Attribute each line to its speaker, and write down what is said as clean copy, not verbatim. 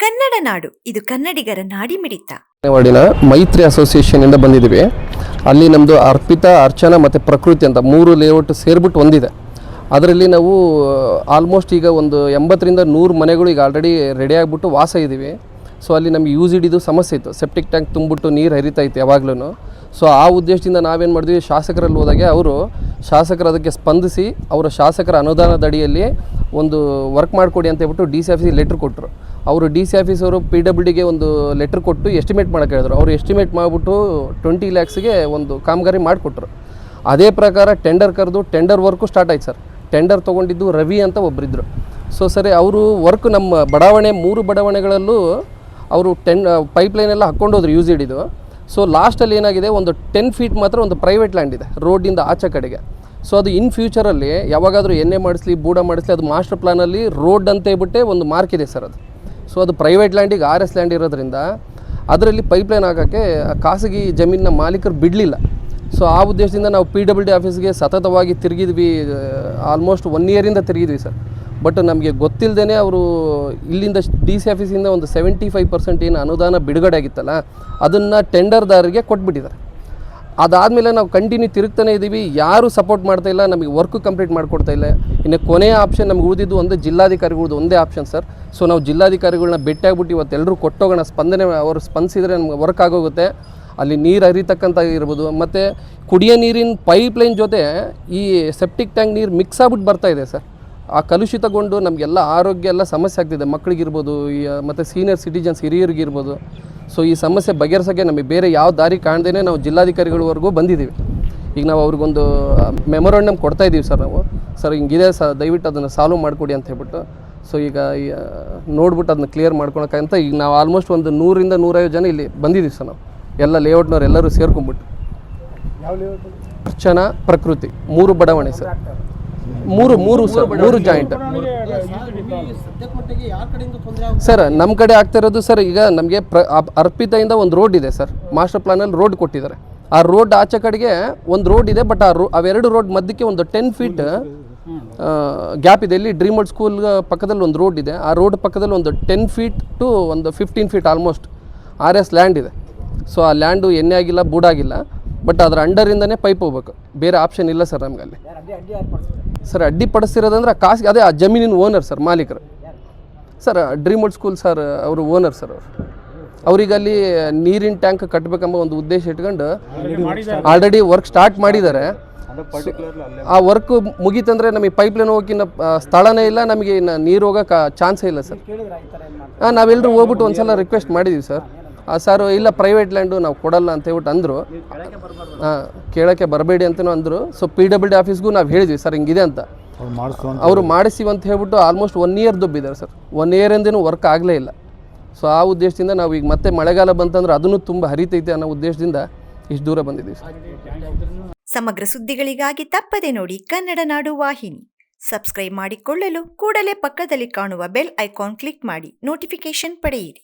Speaker 1: ಕನ್ನಡ ನಾಡು, ಇದು ಕನ್ನಡಿಗರ ನಾಡಿಮಿಡಿತ.
Speaker 2: ವಾರ್ಡಿನ ಮೈತ್ರಿ ಅಸೋಸಿಯೇಷನ್ ಇಂದ ಬಂದಿದ್ದೀವಿ. ಅಲ್ಲಿ ನಮ್ಮದು ಅರ್ಪಿತಾ, ಅರ್ಚನಾ ಮತ್ತು ಪ್ರಕೃತಿ ಅಂತ 3 ಲೇಔಟ್ ಸೇರಿಬಿಟ್ಟು ಒಂದಿದೆ. ಅದರಲ್ಲಿ ನಾವು ಆಲ್ಮೋಸ್ಟ್ ಈಗ ಒಂದು 80ರಿಂದ 100 ಮನೆಗಳು ಈಗ ಆಲ್ರೆಡಿ ರೆಡಿ ಆಗಿಬಿಟ್ಟು ವಾಸ ಇದ್ದೀವಿ. ಸೊ ಅಲ್ಲಿ ನಮಗೆ ಯೂಸಿಡಿದು ಸಮಸ್ಯೆ ಇತ್ತು. ಸೆಪ್ಟಿಕ್ ಟ್ಯಾಂಕ್ ತುಂಬಿಬಿಟ್ಟು ನೀರು ಹರಿತಾ ಇತ್ತು ಯಾವಾಗಲೂ. ಸೊ ಆ ಉದ್ದೇಶದಿಂದ ನಾವೇನು ಮಾಡಿದ್ವಿ, ಶಾಸಕರಲ್ಲಿ ಹೋದಾಗೆ ಅವರು ಶಾಸಕರು ಅದಕ್ಕೆ ಸ್ಪಂದಿಸಿ ಅವರ ಶಾಸಕರ ಅನುದಾನದ ಅಡಿಯಲ್ಲಿ ಒಂದು ವರ್ಕ್ ಮಾಡಿಕೊಡಿ ಅಂತ ಹೇಳ್ಬಿಟ್ಟು ಡಿ ಸಿ ಆಫೀಸಿಗೆ ಲೆಟ್ರ್ ಕೊಟ್ಟರು. ಅವರು ಡಿ ಸಿ ಆಫೀಸವರು PWDಗೆ ಒಂದು ಲೆಟ್ರ್ ಕೊಟ್ಟು ಎಸ್ಟಿಮೇಟ್ ಮಾಡೋಕ್ಕೆ ಹೇಳಿದ್ರು. ಅವರು ಎಸ್ಟಿಮೇಟ್ ಮಾಡಿಬಿಟ್ಟು 20 lakhsಗೆ ಒಂದು ಕಾಮಗಾರಿ ಮಾಡಿಕೊಟ್ರು. ಅದೇ ಪ್ರಕಾರ ಟೆಂಡರ್ ಕರೆದು ಟೆಂಡರ್ ವರ್ಕು ಸ್ಟಾರ್ಟ್ ಆಯ್ತು ಸರ್. ಟೆಂಡರ್ ತೊಗೊಂಡಿದ್ದು ರವಿ ಅಂತ ಒಬ್ಬರಿದ್ದರು. ಸೊ ಸರಿ, ಅವರು ವರ್ಕ್ ನಮ್ಮ ಬಡಾವಣೆ 3 ಬಡಾವಣೆಗಳಲ್ಲೂ ಅವರು ಪೈಪ್ಲೈನ್ ಎಲ್ಲ ಹಾಕ್ಕೊಂಡೋದ್ರು ಯೂಸಿಡಿದು. ಸೊ ಲಾಸ್ಟಲ್ಲಿ ಏನಾಗಿದೆ, ಒಂದು 10 feet ಮಾತ್ರ ಒಂದು ಪ್ರೈವೇಟ್ ಲ್ಯಾಂಡ್ ಇದೆ ರೋಡಿಂದ ಆಚೆ ಕಡೆಗೆ. ಸೊ ಅದು ಇನ್ ಫ್ಯೂಚರಲ್ಲಿ ಯಾವಾಗಾದರೂ ಎಣ್ಣೆ ಮಾಡಿಸ್ಲಿ, ಬೂಡ ಮಾಡಿಸ್ಲಿ, ಅದು ಮಾಸ್ಟರ್ ಪ್ಲಾನಲ್ಲಿ ರೋಡ್ ಅಂತ ಹೇಳ್ಬಿಟ್ಟೆ ಒಂದು ಮಾರ್ಕ್ ಇದೆ ಸರ್ ಅದು. ಸೊ ಅದು ಪ್ರೈವೇಟ್ ಲ್ಯಾಂಡಿಗೆ RS ಲ್ಯಾಂಡ್ ಇರೋದ್ರಿಂದ ಅದರಲ್ಲಿ ಪೈಪ್ಲೈನ್ ಹಾಕೋಕ್ಕೆ ಖಾಸಗಿ ಜಮೀನಿನ ಮಾಲೀಕರು ಬಿಡಲಿಲ್ಲ. ಸೊ ಆ ಉದ್ದೇಶದಿಂದ ನಾವು PWD ಆಫೀಸ್ಗೆ ಸತತವಾಗಿ ತಿರುಗಿದ್ವಿ. ಆಲ್ಮೋಸ್ಟ್ 1 year ತಿರುಗಿದ್ವಿ ಸರ್. ಬಟ್ ನಮಗೆ ಗೊತ್ತಿಲ್ಲದೇ ಅವರು ಇಲ್ಲಿಂದ ಡಿ ಸಿ ಆಫೀಸಿಂದ ಒಂದು 75% ಏನು ಅನುದಾನ ಬಿಡುಗಡೆ ಆಗಿತ್ತಲ್ಲ, ಅದನ್ನು ಟೆಂಡರ್ದಾರರಿಗೆ ಕೊಟ್ಬಿಟ್ಟಿದ್ದಾರೆ. ಅದಾದಮೇಲೆ ನಾವು ಕಂಟಿನ್ಯೂ ತಿರುಗ್ತಾನೆ ಇದ್ದೀವಿ. ಯಾರೂ ಸಪೋರ್ಟ್ ಮಾಡ್ತಾಯಿಲ್ಲ, ನಮಗೆ ವರ್ಕ್ ಕಂಪ್ಲೀಟ್ ಮಾಡಿಕೊಡ್ತಾ ಇಲ್ಲ. ಇನ್ನು ಕೊನೆಯ ಆಪ್ಷನ್ ನಮ್ಗೆ ಉಳಿದಿದ್ದು ಒಂದು ಜಿಲ್ಲಾಧಿಕಾರಿಗಳದ್ದು ಒಂದೇ ಆಪ್ಷನ್ ಸರ್. ಸೊ ನಾವು ಜಿಲ್ಲಾಧಿಕಾರಿಗಳನ್ನ ಭೇಟಿಯಾಗ್ಬಿಟ್ಟು ಇವತ್ತು ಎಲ್ಲರೂ ಕೊಟ್ಟೋಗೋಣ, ಸ್ಪಂದನೆ ಅವರು ಸ್ಪಂದಿಸಿದರೆ ನಮ್ಗೆ ವರ್ಕ್ ಆಗೋಗುತ್ತೆ. ಅಲ್ಲಿ ನೀರು ಹರಿತಕ್ಕಂಥ ಇರ್ಬೋದು, ಮತ್ತು ಕುಡಿಯೋ ನೀರಿನ ಪೈಪ್ಲೈನ್ ಜೊತೆ ಈ ಸೆಪ್ಟಿಕ್ ಟ್ಯಾಂಕ್ ನೀರು ಮಿಕ್ಸ್ ಆಗ್ಬಿಟ್ಟು ಬರ್ತಾಯಿದೆ ಸರ್. ಆ ಕಲುಷಿತಗೊಂಡು ನಮಗೆಲ್ಲ ಆರೋಗ್ಯ ಎಲ್ಲ ಸಮಸ್ಯೆ ಆಗ್ತಿದೆ, ಮಕ್ಕಳಿಗಿರ್ಬೋದು ಮತ್ತು ಸೀನಿಯರ್ ಸಿಟಿಜನ್ಸ್ ಹಿರಿಯರಿಗಿರ್ಬೋದು. ಸೊ ಈ ಸಮಸ್ಯೆ ಬಗೆಹರಿಸೋಕ್ಕೆ ನಮಗೆ ಬೇರೆ ಯಾವ ದಾರಿ ಕಾಣ್ದೇ ನಾವು ಜಿಲ್ಲಾಧಿಕಾರಿಗಳವರೆಗೂ ಬಂದಿದ್ದೀವಿ. ಈಗ ನಾವು ಅವ್ರಿಗೊಂದು ಮೆಮೊರಂಡಮ್ ಕೊಡ್ತಾಯಿದ್ದೀವಿ ಸರ್. ನಾವು ಸರ್ ಹಿಂಗಿದೆ ದಯವಿಟ್ಟು ಅದನ್ನು ಸಾಲ್ವ್ ಮಾಡಿಕೊಡಿ ಅಂತ ಹೇಳ್ಬಿಟ್ಟು. ಸೊ ಈಗ ನೋಡ್ಬಿಟ್ಟು ಅದನ್ನ ಕ್ಲಿಯರ್ ಮಾಡ್ಕೊಳಕ್ಕಂತ ಈಗ ನಾವು ಆಲ್ಮೋಸ್ಟ್ ಒಂದು 100ರಿಂದ 150 ಜನ ಇಲ್ಲಿ ಬಂದಿದ್ದೀವಿ ಸರ್. ನಾವು ಎಲ್ಲ ಲೇಔಟ್ನವ್ರು ಎಲ್ಲರೂ ಸೇರ್ಕೊಂಡ್ಬಿಟ್ಟು. ಅರ್ಚನಾ, ಪ್ರಕೃತಿ 3 ಬಡಾವಣೆ ಸರ್. 3 sir, 3 joint sir. ನಮ್ಮ ಕಡೆ ಆಗ್ತಾ ಇರೋದು ಸರ್, ಈಗ ನಮಗೆ ಅರ್ಪಿತೆಯಿಂದ ಒಂದು ರೋಡ್ ಇದೆ ಸರ್. ಮಾಸ್ಟರ್ ಪ್ಲಾನಲ್ಲಿ ರೋಡ್ ಕೊಟ್ಟಿದ್ದಾರೆ. ಆ ರೋಡ್ ಆಚೆ ಕಡೆಗೆ ಒಂದು ರೋಡ್ ಇದೆ. ಬಟ್ ಅವೆರಡು ರೋಡ್ ಮಧ್ಯಕ್ಕೆ ಒಂದು 10 feet ಗ್ಯಾಪ್ ಇದೆ. ಇಲ್ಲಿ ಡ್ರೀಮ್ ವರ್ಲ್ಡ್ ಸ್ಕೂಲ್ ಪಕ್ಕದಲ್ಲಿ ಒಂದು ರೋಡ್ ಇದೆ. ಆ ರೋಡ್ ಪಕ್ಕದಲ್ಲಿ ಒಂದು 10 feet ಟು ಒಂದು 15 feet ಆಲ್ಮೋಸ್ಟ್ RS ಲ್ಯಾಂಡ್ ಇದೆ. ಸೊ ಆ ಲ್ಯಾಂಡು ಎಣ್ಣೆ ಆಗಿಲ್ಲ, ಬೂಡಾಗಿಲ್ಲ. ಬಟ್ ಅದರ ಅಂಡರಿಂದನೇ ಪೈಪ್ ಹೋಗ್ಬೇಕು, ಬೇರೆ ಆಪ್ಷನ್ ಇಲ್ಲ ಸರ್ ನಮ್ಗೆ ಅಲ್ಲಿ. ಸರ್ ಅಡ್ಡಿಪಡಿಸ್ತಿರೋದಂದ್ರೆ ಅದೇ ಆ ಜಮೀನಿನ ಓನರ್ ಸರ್, ಮಾಲೀಕರು sir. Dream world school sir ಅವರು ಓನರ್ ಸರ್. ಅವ್ರಿಗೆ ಅಲ್ಲಿ ನೀರಿನ ಟ್ಯಾಂಕ್ ಕಟ್ಟಬೇಕೆಂಬ ಒಂದು ಉದ್ದೇಶ ಇಟ್ಕೊಂಡು ಆಲ್ರೆಡಿ ವರ್ಕ್ ಸ್ಟಾರ್ಟ್ ಮಾಡಿದ್ದಾರೆ. ಆ ವರ್ಕ್ ಮುಗೀತಂದರೆ ನಮಗೆ ಪೈಪ್ಲೈನ್ ಹೋಗೋಕ್ಕಿನ್ನ ಸ್ಥಳನೇ ಇಲ್ಲ, ನಮಗೆ ಇನ್ನು ನೀರು ಹೋಗೋಕೆ ಚಾನ್ಸೇ ಇಲ್ಲ ಸರ್. ನಾವೆಲ್ಲರೂ ಹೋಗ್ಬಿಟ್ಟು ಒಂದು ಸಲ ರಿಕ್ವೆಸ್ಟ್ ಮಾಡಿದ್ದೀವಿ ಸರ್. ಸರ್ ಇಲ್ಲ, ಪ್ರೈವೇಟ್ ಲ್ಯಾಂಡು ನಾವು ಕೊಡಲ್ಲ ಅಂತ ಹೇಳ್ಬಿಟ್ಟು ಅಂದರು. ಕೇಳೋಕ್ಕೆ ಬರಬೇಡಿ ಅಂತಲೂ ಅಂದರು. ಸೊ PWD ಆಫೀಸ್ಗೂ ನಾವು ಹೇಳಿದ್ವಿ ಸರ್ ಹಿಂಗಿದೆ ಅಂತ. ಅವರು ಮಾಡಿಸ್ತೀವಿ ಅಂತ ಹೇಳ್ಬಿಟ್ಟು ಆಲ್ಮೋಸ್ಟ್ 1 year ದುಬ್ಬಿದ್ದಾರೆ ಸರ್. 1 year ಇಂದನೂ ವರ್ಕ್ ಆಗಲೇ ಇಲ್ಲ. ಸೊ ಆ ಉದ್ದೇಶದಿಂದ ನಾವು ಈಗ ಮತ್ತೆ ಮಳೆಗಾಲ ಬಂತಂದ್ರೆ ಅದನ್ನು ತುಂಬ ಹರಿತೈತೆ ಅನ್ನೋ ಉದ್ದೇಶದಿಂದ ಇಷ್ಟು ದೂರ ಬಂದಿದ್ದೀವಿ ಸರ್.
Speaker 1: ಸಮಗ್ರ ಸುದ್ದಿಗಳಿಗಾಗಿ ತಪ್ಪದೆ ನೋಡಿ ಕನ್ನಡ ನಾಡು ವಾಹಿನಿ. ಸಬ್ಸ್ಕ್ರೈಬ್ ಮಾಡಿಕೊಳ್ಳಲು ಕೂಡಲೇ ಪಕ್ಕದಲ್ಲಿ ಕಾಣುವ ಬೆಲ್ ಐಕಾನ್ ಕ್ಲಿಕ್ ಮಾಡಿ ನೋಟಿಫಿಕೇಶನ್ ಪಡೆಯಿರಿ.